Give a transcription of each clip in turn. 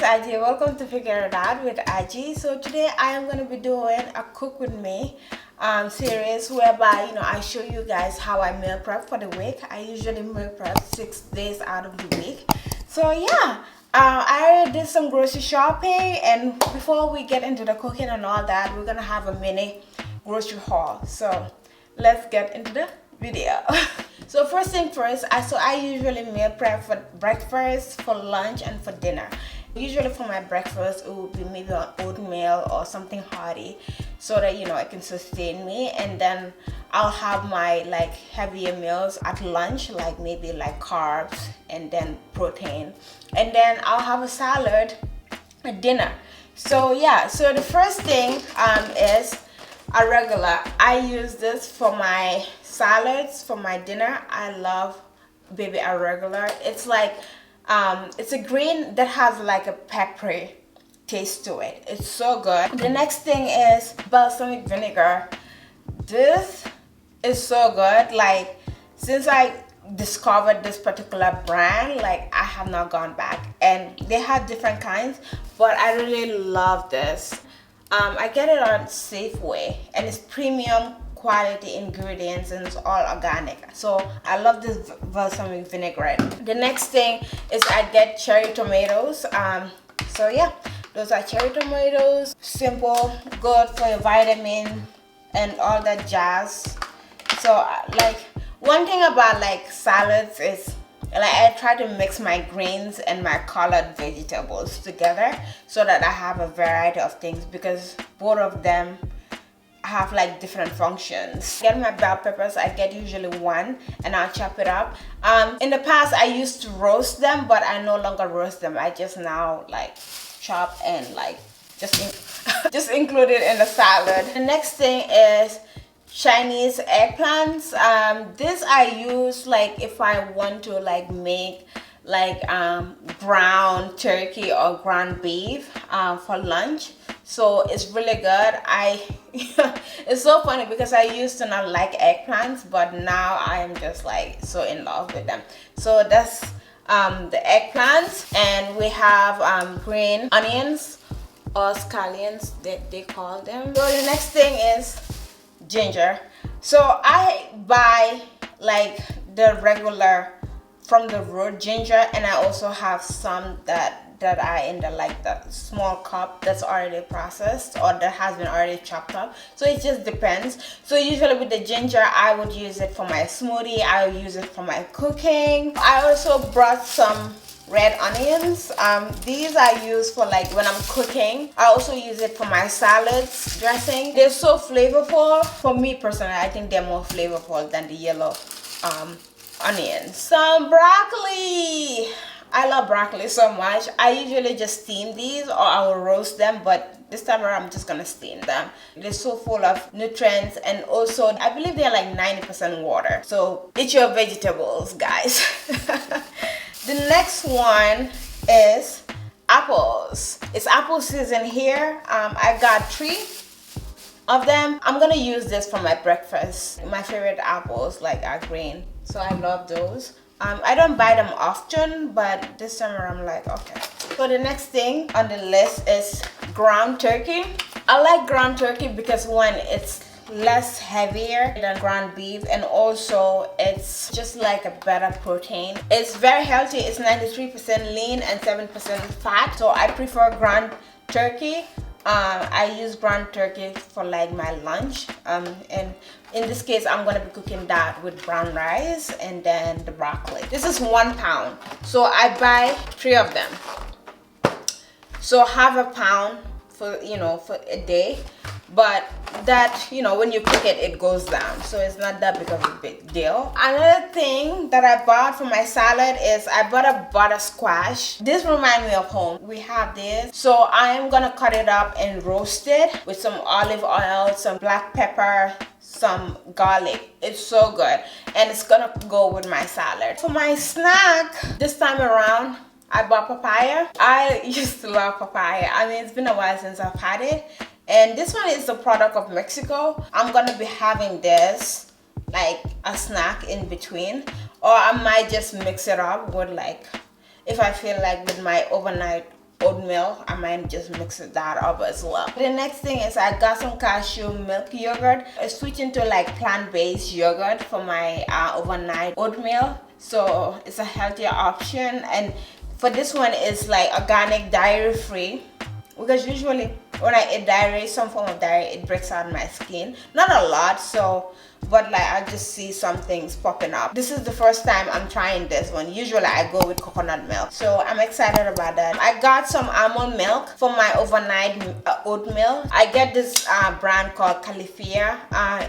Aji. Welcome to Figure It Out with Aji. So today I am going to be doing a cook with me series whereby I show you guys how I meal prep for the week. I usually meal prep 6 days out of the week. So yeah, I did some grocery shopping, and before we get into the cooking and all that, we're gonna have a mini grocery haul. So let's get into the video. So first thing first, I usually meal prep for breakfast, for lunch, and for dinner. Usually for my breakfast, it would be maybe an oatmeal or something hearty, so that it can sustain me. And then I'll have my heavier meals at lunch, maybe carbs and then protein, and then I'll have a salad at dinner. So yeah, so the first thing is arugula. I use this for my salads, for my dinner. I love baby arugula. It's a green that has a peppery taste to it. It's so good. The next thing is balsamic vinegar. This is so good. Since I discovered this particular brand, I have not gone back, and they have different kinds, but I really love this. I get it on Safeway, and it's premium quality ingredients, and it's all organic. So I love this balsamic vinaigrette. The next thing is I get cherry tomatoes. So yeah, those are cherry tomatoes. Simple, good for your vitamin and all that jazz. So one thing about salads is I try to mix my greens and my colored vegetables together so that I have a variety of things, because both of them have different functions. Get my bell peppers. I get usually one, and I'll chop it up. In the past I used to roast them, but I no longer roast them. I just now chop and just include it in the salad. The next thing is Chinese eggplants. This I use if I want to make ground turkey or ground beef for lunch. So it's really good. It's so funny because I used to not like eggplants, but now I am just so in love with them. So that's the eggplants. And we have green onions, or scallions that they call them. So the next thing is ginger. So I buy the regular from the road ginger, and I also have some that are in the small cup that's already processed or that has been already chopped up. So it just depends. So usually with the ginger, I would use it for my smoothie. I would use it for my cooking. I also brought some red onions. These I use for when I'm cooking. I also use it for my salads dressing. They're so flavorful. For me personally, I think they're more flavorful than the yellow onions. Some broccoli. I love broccoli so much. I usually just steam these, or I will roast them, but this time around I'm just gonna steam them. They're so full of nutrients, and also I believe they're 90% water. So eat your vegetables, guys. The next one is apples. It's apple season here. I got 3 of them. I'm gonna use this for my breakfast. My favorite apples are green, so I love those. I don't buy them often, but this time around I'm okay. So the next thing on the list is ground turkey. I like ground turkey because one, it's less heavier than ground beef, and also it's just a better protein. It's very healthy. It's 93% lean and 7% fat, so I prefer ground turkey. I use ground turkey for my lunch, and in this case I'm gonna be cooking that with brown rice and then the broccoli. This is 1 pound, so I buy 3 of them, so half a pound for for a day. But that when you cook it, it goes down, so it's not that big of a big deal. Another thing that I bought for my salad is I bought a butter squash. This reminds me of home. We have this, so I am gonna cut it up and roast it with some olive oil, some black pepper, some garlic. It's so good, and it's gonna go with my salad. For my snack this time around, I bought papaya. I used to love papaya. I mean, it's been a while since I've had it, and this one is the product of Mexico. I'm gonna be having this a snack in between, or I might just mix it up with if I feel with my overnight oatmeal. I might just mix that up as well. The next thing is I got some cashew milk yogurt. I switched into like plant-based yogurt for my overnight oatmeal, so it's a healthier option. And for this one, it's like organic, dairy free, because usually when I eat dairy, some form of dairy, it breaks out my skin. Not a lot, so, but like I just see some things popping up. This is the first time I'm trying this one. Usually I go with coconut milk, so I'm excited about that. I got some almond milk for my overnight oatmeal. I get this brand called Califia.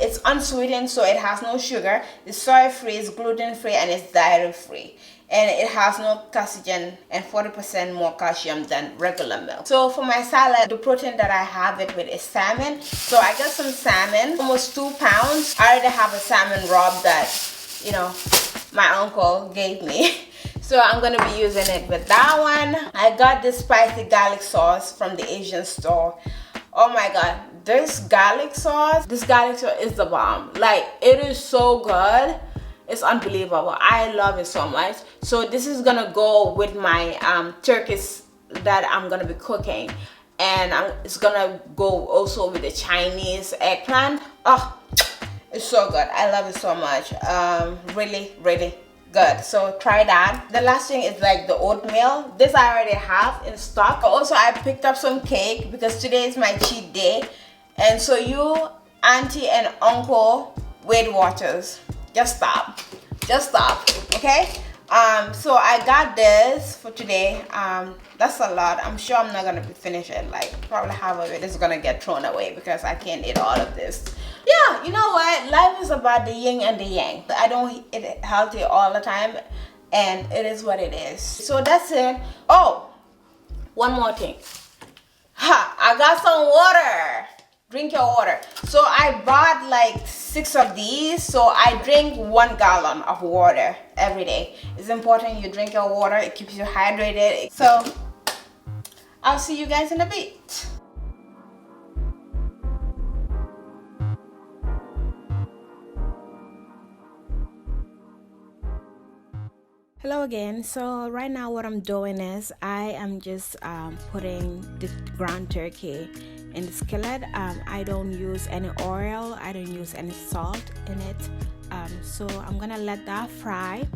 It's unsweetened, so it has no sugar. It's soy free, it's gluten free, and it's dairy free. And it has no carcinogen and 40% more calcium than regular milk. So for my salad, the protein that I have it with is salmon. So I got some salmon, almost 2 pounds. I already have a salmon rub that, you know, my uncle gave me. So I'm gonna be using it with that one. I got this spicy garlic sauce from the Asian store. Oh my god, this garlic sauce is the bomb. Like, it is so good. It's unbelievable. I love it so much. So this is gonna go with my turkeys that I'm gonna be cooking, and it's gonna go also with the Chinese eggplant. Oh, it's so good. I love it so much. Really, really good. So try that. The last thing is like the oatmeal. This I already have in stock. Also, I picked up some cake because today is my cheat day. And so you, auntie and uncle Weight Watchers, just stop, okay? So I got this for today. That's a lot. I'm sure I'm not gonna be finishing. Like, probably half of it is gonna get thrown away because I can't eat all of this. Yeah, you know what, life is about the yin and the yang. I don't eat healthy all the time, and it is what it is. So that's it. Oh, one more thing. I got some water. Drink your water. So I bought like 6 of these. So I drink 1 gallon of water every day. It's important you drink your water. It keeps you hydrated. So I'll see you guys in a bit. Hello again. So right now what I'm doing is I am just putting the ground turkey in the skillet. I don't use any oil, I don't use any salt in it, so I'm gonna let that fry.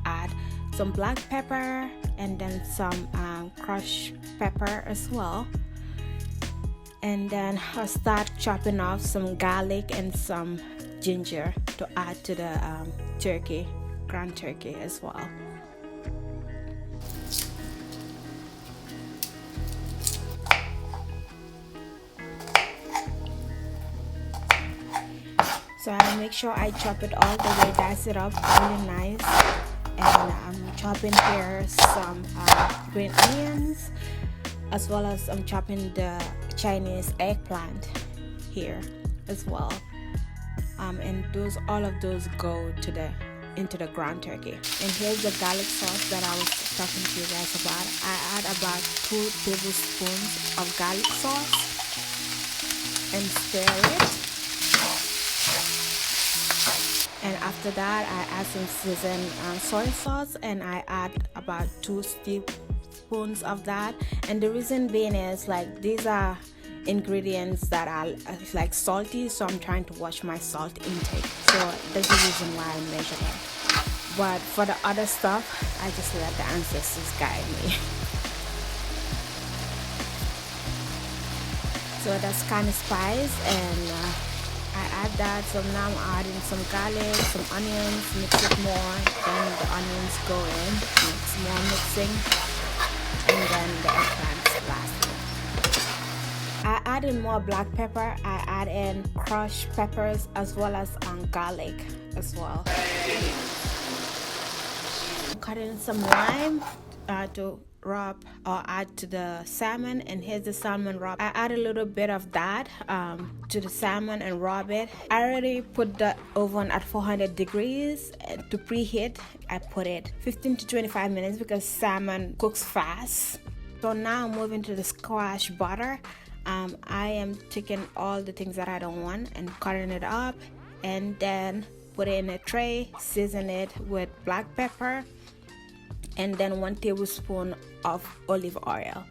Add some black pepper and then some crushed pepper as well, and then I'll start chopping off some garlic and some ginger to add to the turkey, ground turkey as well. So I make sure I chop it all the way, dice it up really nice, and I'm chopping here some green onions, as well as I'm chopping the Chinese eggplant here as well, and all of those go into the ground turkey. And here's the garlic sauce that I was talking to you guys about. I add about 2 tablespoons of garlic sauce and stir it. And after that, I add some seasoned soy sauce, and I add about 2 teaspoons of that. And the reason being is like these are ingredients that are like salty, so I'm trying to watch my salt intake. So that's the reason why I measure it. But for the other stuff, I just let the ancestors guide me. So that's kind of spice, and I add that. So now I'm adding some garlic, some onions, mix it more, then the onions go in, mix more mixing, and then the eggplants lastly. I add in more black pepper. I add in crushed peppers as well as garlic as well. Cut in some lime to rub or add to the salmon, and here's the salmon rub. I add a little bit of that to the salmon and rub it. I already put the oven at 400 degrees to preheat. I put it 15 to 25 minutes because salmon cooks fast. So now I'm moving to the squash butter. I am taking all the things that I don't want and cutting it up, and then put it in a tray, season it with black pepper, and then 1 tablespoon of olive oil,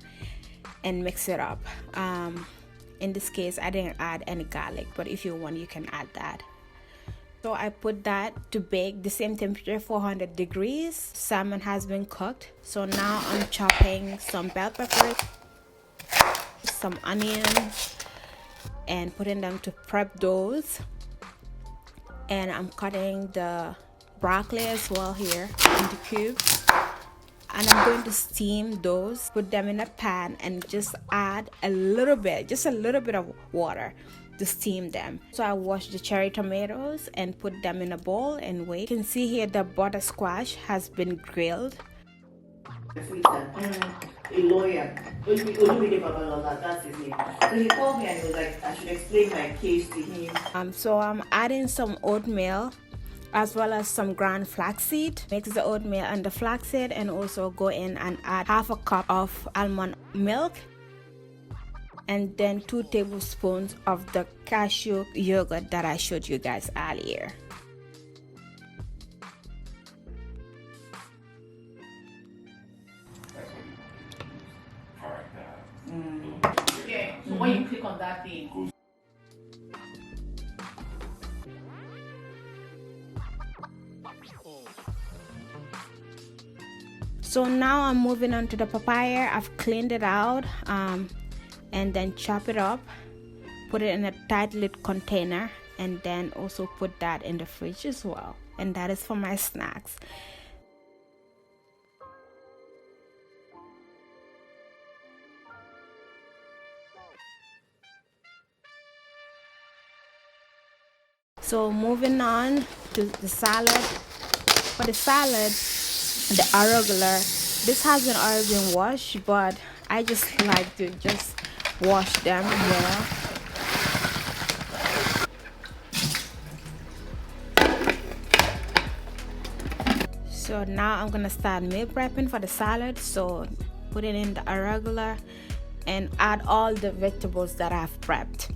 and mix it up. In this case I didn't add any garlic, but if you want you can add that. So I put that to bake the same temperature, 400 degrees. Salmon has been cooked. So now I'm chopping some bell peppers, some onions, and putting them to prep those. And I'm cutting the broccoli as well here into cubes. And I'm going to steam those, put them in a pan, and just add a little bit of water to steam them. So I washed the cherry tomatoes and put them in a bowl and wait. You can see here the butter squash has been grilled. A lawyer. That's his name. So he called me and he was like, I should explain my case to him. So I'm adding some oatmeal as well as some ground flaxseed. Mix the oatmeal and the flaxseed, and also go in and add half a cup of almond milk, and then 2 tablespoons of the cashew yogurt that I showed you guys earlier. Okay, so when you click on that thing, so now I'm moving on to the papaya. I've cleaned it out, and then chop it up, put it in a tight lid container, and then also put that in the fridge as well. And that is for my snacks. So moving on to the salad. For the salad, the arugula, this hasn't already been washed, but I just like to just wash them more. So now I'm gonna start meal prepping for the salad. So put it in the arugula and add all the vegetables that I've prepped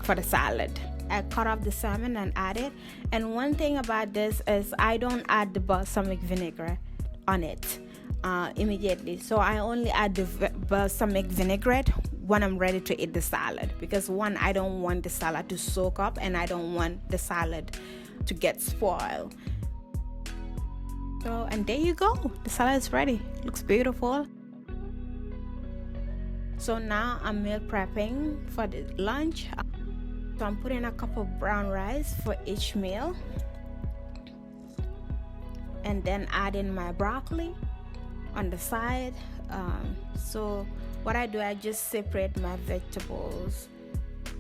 for the salad. I cut off the salmon and add it. And one thing about this is I don't add the balsamic vinegar on it immediately. So I only add the balsamic vinaigrette when I'm ready to eat the salad, because one, I don't want the salad to soak up, and I don't want the salad to get spoiled. So, and there you go, the salad is ready. Looks beautiful. So now I'm meal prepping for the lunch. So I'm putting a cup of brown rice for each meal, and then adding my broccoli on the side. So what I do, I just separate my vegetables,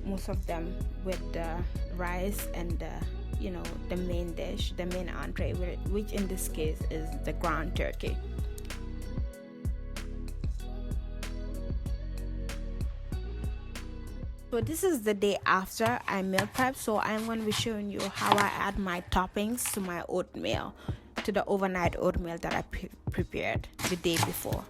most of them, with the rice and the main dish, the main entree, which in this case is the ground turkey. So this is the day after I meal prep. So I'm going to be showing you how I add my toppings to my oatmeal, to the overnight oatmeal that I prepared the day before.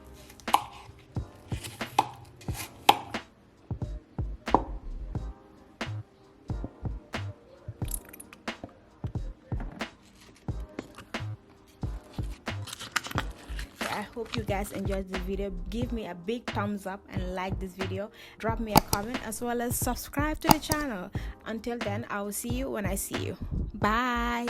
I hope you guys enjoyed this video. Give me a big thumbs up and like this video. Drop me a comment as well as subscribe to the channel. Until then, I will see you when I see you. Bye.